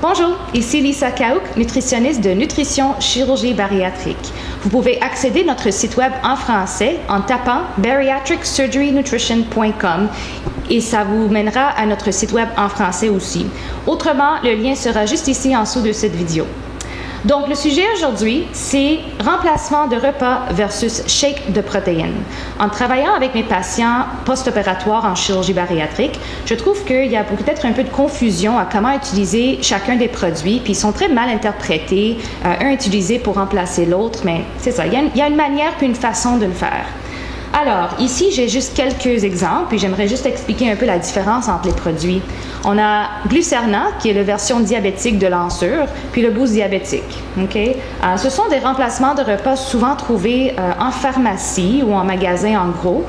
Bonjour, ici Lisa Kaouk, nutritionniste de Nutrition Chirurgie Bariatrique. Vous pouvez accéder à notre site web en français en tapant bariatricsurgerynutrition.com et ça vous mènera à notre site web en français aussi. Autrement, le lien sera juste ici en dessous de cette vidéo. Donc, le sujet aujourd'hui, c'est remplacement de repas versus shake de protéines. En travaillant avec mes patients post-opératoires en chirurgie bariatrique, je trouve qu'il y a peut-être un peu de confusion à comment utiliser chacun des produits, puis ils sont très mal interprétés, un utilisé pour remplacer l'autre, mais c'est ça, il y a une manière puis une façon de le faire. Alors, ici, j'ai juste quelques exemples, puis j'aimerais juste expliquer un peu la différence entre les produits. On a Glucerna, qui est la version diabétique de Lansure, puis le Boost diabétique. Okay? Ce sont des remplacements de repas souvent trouvés en pharmacie ou en magasin en gros.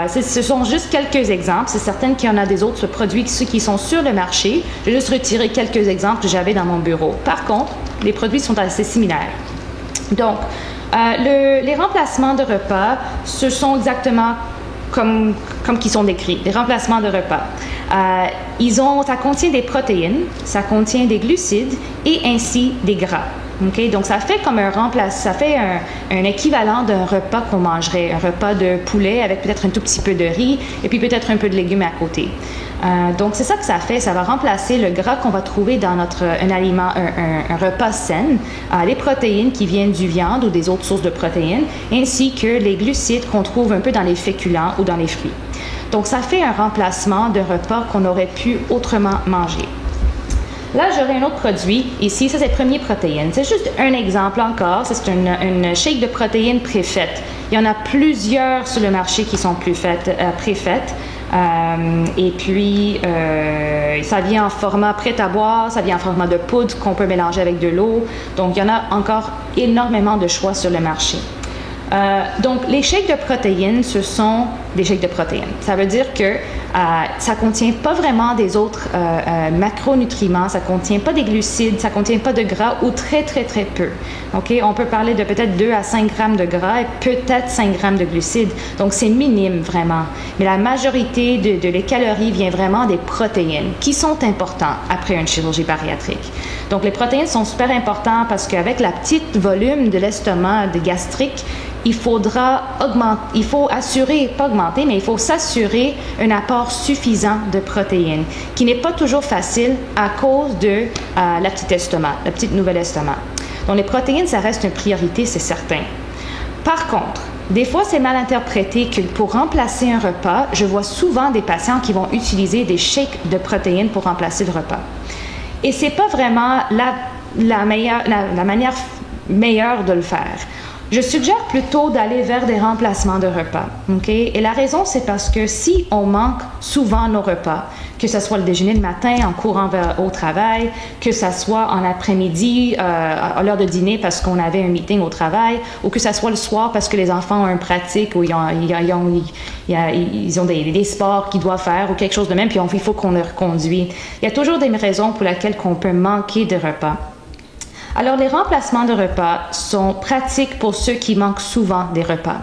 Ce sont juste quelques exemples. C'est certain qu'il y en a des autres produits qui sont sur le marché. J'ai juste retiré quelques exemples que j'avais dans mon bureau. Par contre, les produits sont assez similaires. Donc, les remplacements de repas, ce sont exactement comme qu'ils sont décrits, des remplacements de repas. Ça contient des protéines, ça contient des glucides et ainsi des gras. Okay? Donc, ça fait comme ça fait un équivalent d'un repas qu'on mangerait, un repas de poulet avec peut-être un tout petit peu de riz et puis peut-être un peu de légumes à côté. Donc, c'est ça que ça fait. Ça va remplacer le gras qu'on va trouver dans un aliment, un repas sain, les protéines qui viennent du viande ou des autres sources de protéines, ainsi que les glucides qu'on trouve un peu dans les féculents ou dans les fruits. Donc, ça fait un remplacement de repas qu'on aurait pu autrement manger. Là, j'aurai un autre produit. Ici, ça, c'est Premier Protéines. C'est juste un exemple encore. C'est une shake de protéines préfaite. Il y en a plusieurs sur le marché qui sont préfaites. Et puis, ça vient en format prêt à boire, ça vient en format de poudre qu'on peut mélanger avec de l'eau. Donc, il y en a encore énormément de choix sur le marché. Donc, les shakes de protéines, ce sont des shakes de protéines. Ça veut dire que ça ne contient pas vraiment des autres macronutriments, ça ne contient pas des glucides, ça ne contient pas de gras ou très, très, très peu. Okay? On peut parler de peut-être 2 à 5 grammes de gras et peut-être 5 grammes de glucides. Donc, c'est minime vraiment. Mais la majorité de les calories vient vraiment des protéines qui sont importantes après une chirurgie bariatrique. Donc, les protéines sont super importantes parce qu'avec la petite volume de l'estomac, de gastrique, il faut s'assurer un apport suffisant de protéines, qui n'est pas toujours facile à cause de la petite nouvelle estomac. Donc, les protéines, ça reste une priorité, c'est certain. Par contre, des fois, c'est mal interprété que pour remplacer un repas, je vois souvent des patients qui vont utiliser des shakes de protéines pour remplacer le repas. Et c'est pas vraiment la manière meilleure de le faire. Je suggère plutôt d'aller vers des remplacements de repas. Okay? Et la raison, c'est parce que si on manque souvent nos repas, que ce soit le déjeuner le matin en courant au travail, que ce soit en après-midi à l'heure de dîner parce qu'on avait un meeting au travail, ou que ce soit le soir parce que les enfants ont une pratique ou ils ont des sports qu'ils doivent faire ou quelque chose de même, puis il faut qu'on leur conduise. Il y a toujours des raisons pour lesquelles on peut manquer de repas. Alors, les remplacements de repas sont pratiques pour ceux qui manquent souvent des repas.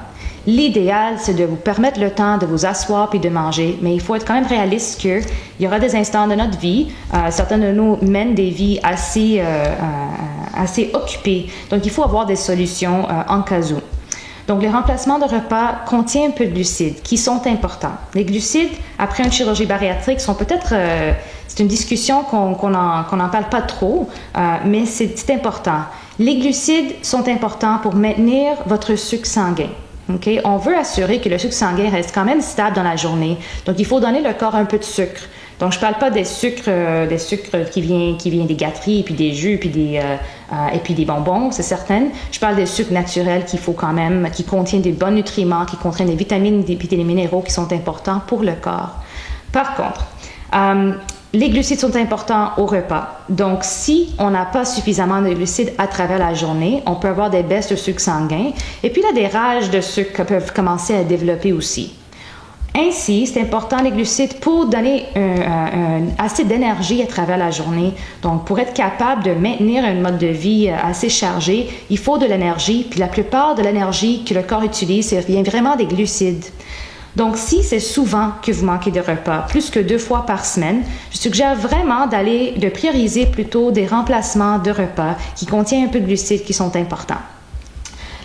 L'idéal, c'est de vous permettre le temps de vous asseoir puis de manger, mais il faut être quand même réaliste qu'il y aura des instants de notre vie. Certains de nous mènent des vies assez occupées, donc il faut avoir des solutions en cas où. Donc, les remplacements de repas contiennent un peu de glucides qui sont importants. Les glucides, après une chirurgie bariatrique, sont peut-être... c'est une discussion qu'on n'en parle pas trop, mais c'est important. Les glucides sont importants pour maintenir votre sucre sanguin. Okay? On veut assurer que le sucre sanguin reste quand même stable dans la journée. Donc, il faut donner le corps un peu de sucre. Donc, je ne parle pas des sucres qui viennent des gâteries, et puis des jus, et puis des bonbons, c'est certain. Je parle des sucres naturels qui contiennent des bons nutriments, qui contiennent des vitamines et des minéraux qui sont importants pour le corps. Par contre, les glucides sont importants au repas. Donc, si on n'a pas suffisamment de glucides à travers la journée, on peut avoir des baisses de sucre sanguin. Et puis, là, des rages de sucre peuvent commencer à développer aussi. Ainsi, c'est important les glucides pour donner assez d'énergie à travers la journée. Donc, pour être capable de maintenir un mode de vie assez chargé, il faut de l'énergie. Puis la plupart de l'énergie que le corps utilise, ça vient vraiment des glucides. Donc, si c'est souvent que vous manquez de repas, plus que 2 fois par semaine, je suggère vraiment de prioriser plutôt des remplacements de repas qui contiennent un peu de glucides qui sont importants.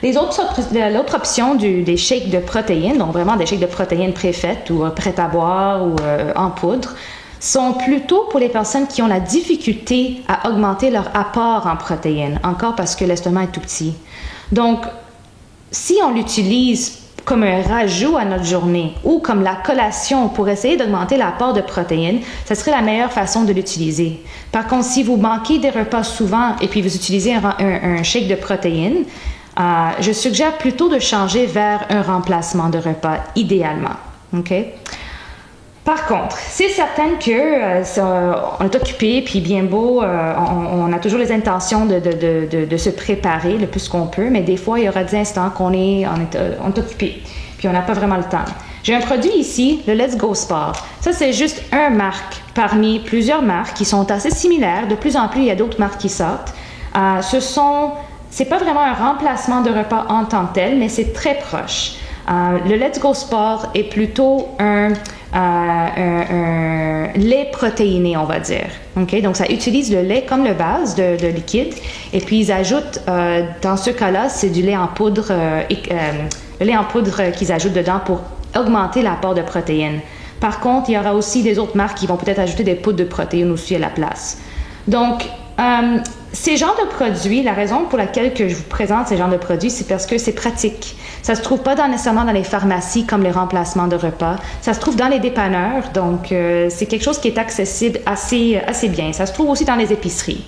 L'autre option des shakes de protéines, donc vraiment des shakes de protéines préfaites ou prêtes à boire ou en poudre, sont plutôt pour les personnes qui ont la difficulté à augmenter leur apport en protéines, encore parce que l'estomac est tout petit. Donc, si on l'utilise comme un rajout à notre journée ou comme la collation pour essayer d'augmenter l'apport de protéines, ce serait la meilleure façon de l'utiliser. Par contre, si vous manquez des repas souvent et puis vous utilisez un shake de protéines, je suggère plutôt de changer vers un remplacement de repas, idéalement. OK? Par contre, c'est certain qu'on est occupé, puis bien beau, on a toujours les intentions de se préparer le plus qu'on peut, mais des fois, il y aura des instants qu'on est occupé, puis on n'a pas vraiment le temps. J'ai un produit ici, le Let's Go Sport. Ça, c'est juste une marque parmi plusieurs marques qui sont assez similaires. De plus en plus, il y a d'autres marques qui sortent. C'est pas vraiment un remplacement de repas en tant que tel, mais c'est très proche. Le Let's Go Sport est plutôt un lait protéiné, on va dire. Okay? Donc, ça utilise le lait comme le base de liquide. Et puis, ils ajoutent, dans ce cas-là, c'est du lait en poudre, le lait en poudre qu'ils ajoutent dedans pour augmenter l'apport de protéines. Par contre, il y aura aussi des autres marques qui vont peut-être ajouter des poudres de protéines aussi à la place. Donc, ces genres de produits, la raison pour laquelle que je vous présente ces genres de produits, c'est parce que c'est pratique. Ça se trouve pas nécessairement dans les pharmacies comme les remplacements de repas. Ça se trouve dans les dépanneurs, donc c'est quelque chose qui est accessible assez bien. Ça se trouve aussi dans les épiceries.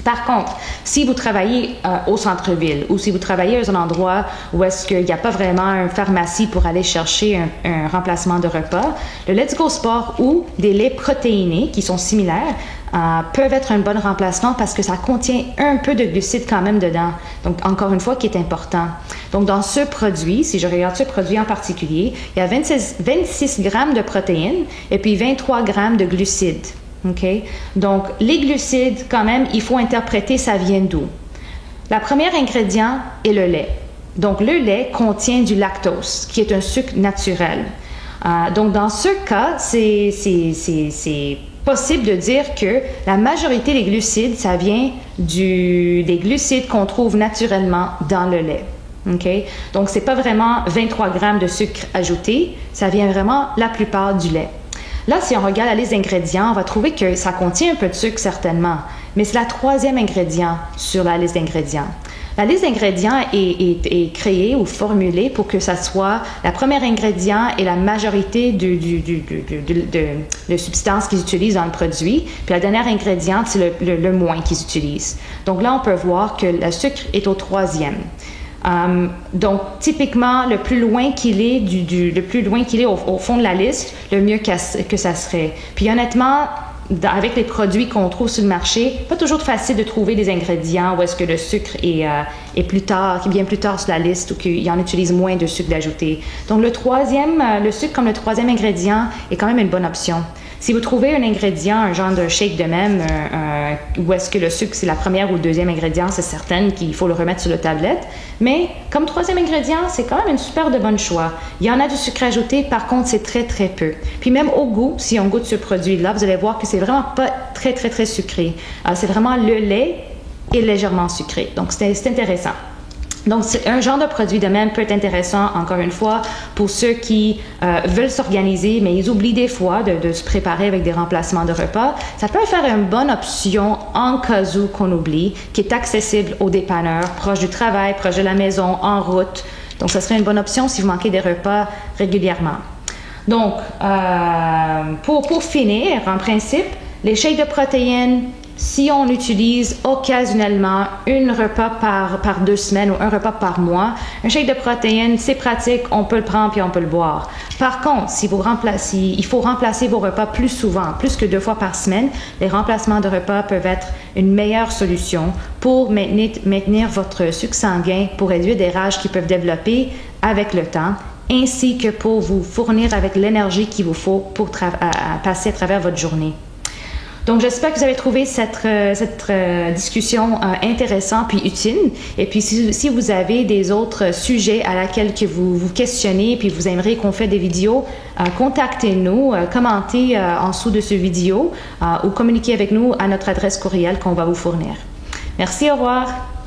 Par contre, si vous travaillez au centre-ville ou si vous travaillez dans un endroit où est-ce qu'il n'y a pas vraiment une pharmacie pour aller chercher un remplacement de repas, le Let's Go Sport ou des laits protéinés qui sont similaires peuvent être un bon remplacement parce que ça contient un peu de glucides quand même dedans. Donc, encore une fois, qui est important. Donc, dans ce produit, si je regarde ce produit en particulier, il y a 26 grammes de protéines et puis 23 grammes de glucides. Okay? Donc, les glucides, quand même, il faut interpréter ça vient d'où. Le premier ingrédient est le lait. Donc, le lait contient du lactose, qui est un sucre naturel. Donc, dans ce cas, c'est possible de dire que la majorité des glucides, ça vient des glucides qu'on trouve naturellement dans le lait. Okay? Donc, ce n'est pas vraiment 23 grammes de sucre ajouté, ça vient vraiment la plupart du lait. Là, si on regarde la liste d'ingrédients, on va trouver que ça contient un peu de sucre certainement, mais c'est le troisième ingrédient sur la liste d'ingrédients. La liste d'ingrédients est créée ou formulée pour que ça soit le premier ingrédient et la majorité de substances qu'ils utilisent dans le produit, puis le dernier ingrédient, c'est le moins qu'ils utilisent. Donc là, on peut voir que le sucre est au troisième. Donc, typiquement, le plus loin qu'il est au fond de la liste, le mieux que ça serait. Puis honnêtement, avec les produits qu'on trouve sur le marché, pas toujours facile de trouver des ingrédients où est-ce que le sucre est bien plus tard sur la liste ou qu'il en utilise moins de sucre d'ajouter. Donc, le sucre comme le troisième ingrédient est quand même une bonne option. Si vous trouvez un ingrédient, un genre de shake de même, où est-ce que le sucre c'est la première ou le deuxième ingrédient, c'est certain qu'il faut le remettre sur la tablette. Mais comme troisième ingrédient, c'est quand même une super de bon choix. Il y en a du sucre ajouté, par contre, c'est très, très peu. Puis même au goût, si on goûte ce produit-là, vous allez voir que c'est vraiment pas très, très, très sucré. C'est vraiment le lait est légèrement sucré. Donc, c'est intéressant. Donc, un genre de produit de même peut être intéressant, encore une fois, pour ceux qui veulent s'organiser, mais ils oublient des fois de se préparer avec des remplacements de repas. Ça peut faire une bonne option en cas où qu'on oublie, qui est accessible aux dépanneurs, proche du travail, proche de la maison, en route. Donc, ça serait une bonne option si vous manquez des repas régulièrement. Donc, pour finir, en principe, les shakes de protéines, si on utilise occasionnellement un repas par 2 semaines ou un repas par mois, un shake de protéines, c'est pratique, on peut le prendre puis on peut le boire. Par contre, il faut remplacer vos repas plus souvent, plus que 2 fois par semaine, les remplacements de repas peuvent être une meilleure solution pour maintenir votre sucre sanguin, pour réduire des rages qui peuvent développer avec le temps, ainsi que pour vous fournir avec l'énergie qu'il vous faut pour passer à travers votre journée. Donc, j'espère que vous avez trouvé cette discussion intéressante puis utile. Et puis, si vous avez des autres sujets à laquelle que vous vous questionnez puis vous aimeriez qu'on fasse des vidéos, contactez-nous, commentez en dessous de ce vidéo ou communiquez avec nous à notre adresse courriel qu'on va vous fournir. Merci, au revoir.